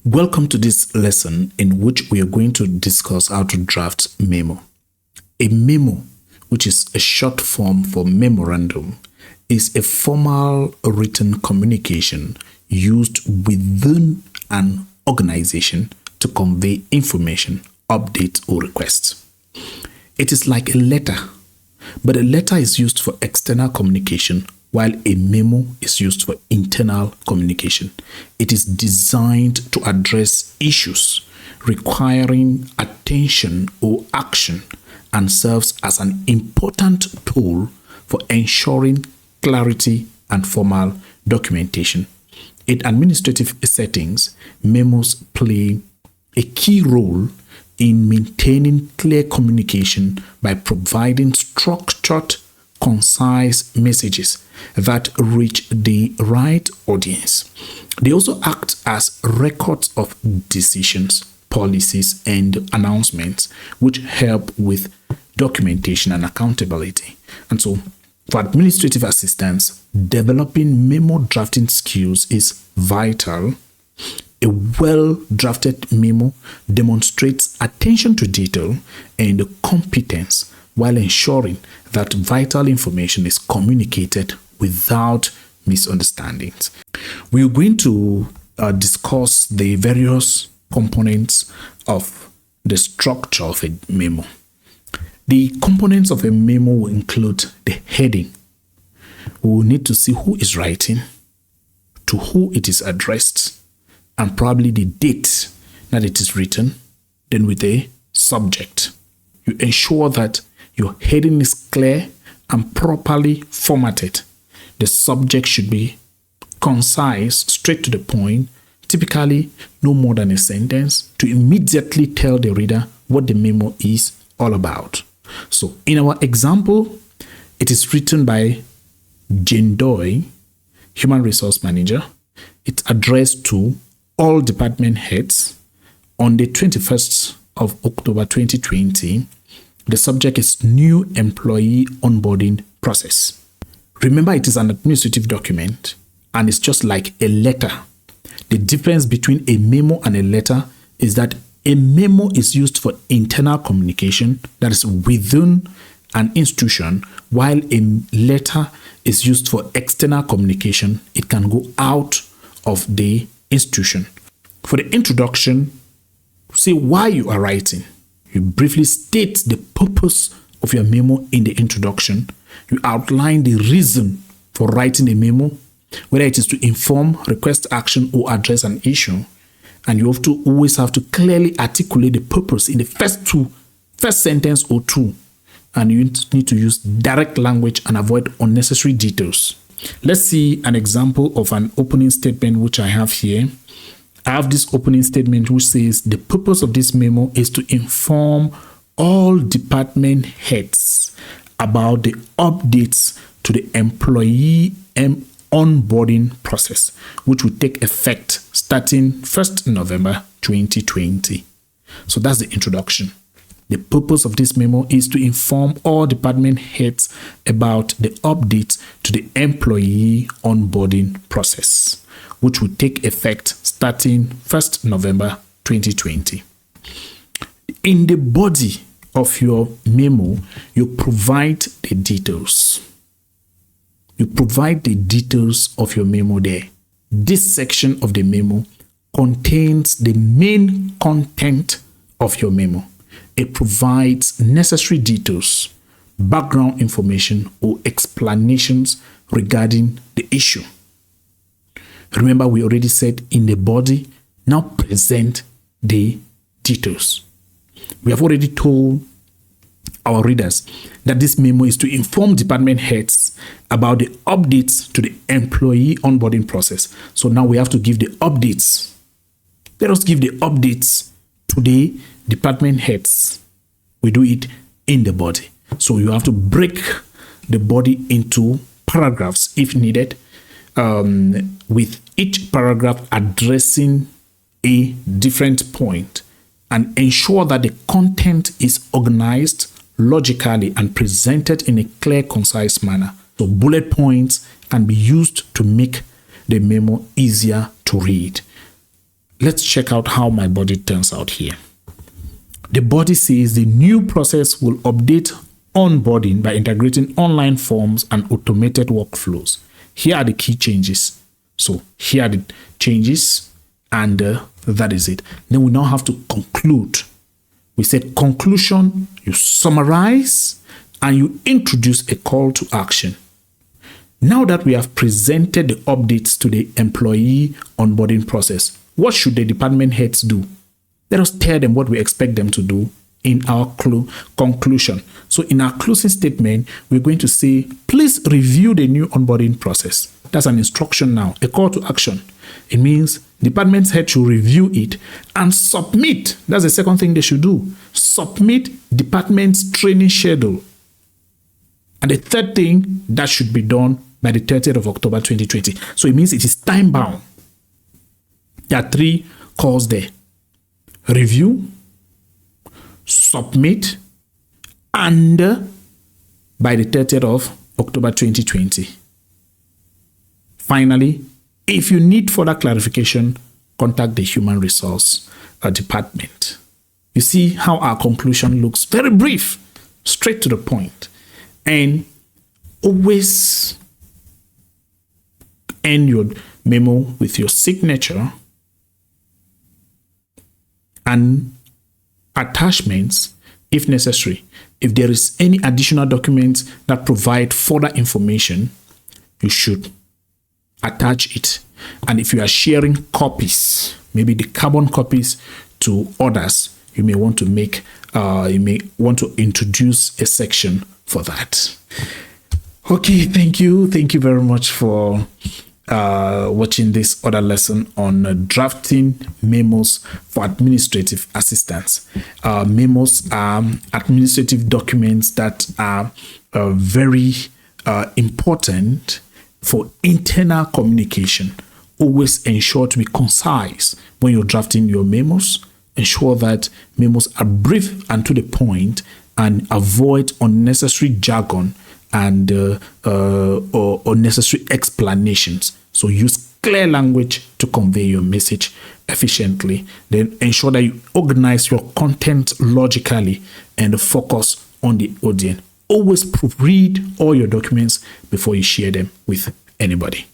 Welcome to this lesson in which we are going to discuss how to draft memo. A memo, which is a short form for memorandum, is a formal written communication used within an organization to convey information, updates, or requests. It is like a letter, but a letter is used for external communication while a memo is used for internal communication. It is designed to address issues requiring attention or action and serves as an important tool for ensuring clarity and formal documentation. In administrative settings, memos play a key role in maintaining clear communication by providing structured, concise messages that reach the right audience. They also act as records of decisions, policies, and announcements, which help with documentation and accountability. And so, for administrative assistance, developing memo drafting skills is vital. A well-drafted memo demonstrates attention to detail and competence while ensuring that vital information is communicated without misunderstandings. We are going to discuss the various components of the structure of a memo. The components of a memo will include the heading. We will need to see who is writing, to who it is addressed, and probably the date that it is written, then with a subject. You ensure that your heading is clear and properly formatted. The subject should be concise, straight to the point, typically no more than a sentence, to immediately tell the reader what the memo is all about. So in our example, it is written by Jane Doy, Human Resource Manager. It's addressed to all department heads on the 21st of October 2020. The subject is New Employee Onboarding Process. Remember, it is an administrative document and it's just like a letter. The difference between a memo and a letter is that a memo is used for internal communication, that is within an institution, while a letter is used for external communication. It can go out of the institution. For the introduction, say why you are writing. You briefly state the purpose of your memo in the introduction. You outline the reason for writing a memo, whether it is to inform, request action, or address an issue. And you have to always have to clearly articulate the purpose in the first sentence or two. And you need to use direct language and avoid unnecessary details. Let's see an example of an opening statement which I have here. I have this opening statement which says the purpose of this memo is to inform all department heads about the updates to the employee onboarding process, which will take effect starting 1st November 2020. So that's the introduction. The purpose of this memo is to inform all department heads about the updates to the employee onboarding process, which will take effect starting 1st November 2020. In the body of your memo, you provide the details. You provide the details of your memo there. This section of the memo contains the main content of your memo. It provides necessary details, background information, or explanations regarding the issue. Remember, we already said in the body, now present the details. We have already told our readers that this memo is to inform department heads about the updates to the employee onboarding process. So now we have to give the updates. Let us give the updates to the department heads. We do it in the body. So you have to break the body into paragraphs if needed, with each paragraph addressing a different point, and ensure that the content is organized logically and presented in a clear, concise manner. So bullet points can be used to make the memo easier to read. let's check out how my body turns out here. The body says the new process will update onboarding by integrating online forms and automated workflows. Here are the key changes. So here are the changes, and that is it. Then we now have to conclude. We said conclusion, you summarize and you introduce a call to action. Now that we have presented the updates to the employee onboarding process, what should the department heads do? Let us tell them what we expect them to do in our conclusion. So in our closing statement, we're going to say, please review the new onboarding process. That's an instruction now, a call to action. It means department's head should review it and submit. That's the second thing they should do. Submit department's training schedule. And the third thing, that should be done by the 30th of October 2020. So it means it is time bound. There are 3 calls there. Review, submit, and by the 30th of October 2020. Finally, if you need further clarification, contact the Human Resource Department. You see how our conclusion looks very brief, straight to the point, and always end your memo with your signature and attachments if necessary. If there is any additional documents that provide further information, you should attach it. And if you are sharing copies, maybe the carbon copies to others, you may want to introduce a section for that. Okay, thank you very much for watching this other lesson on drafting memos for administrative assistants. Memos are administrative documents that are very important for internal communication. Always ensure to be concise when you're drafting your memos. Ensure that memos are brief and to the point, and avoid unnecessary jargon and or unnecessary explanations. So use clear language to convey your message efficiently. Then ensure that you organize your content logically and focus on the audience. Always proofread all your documents before you share them with anybody.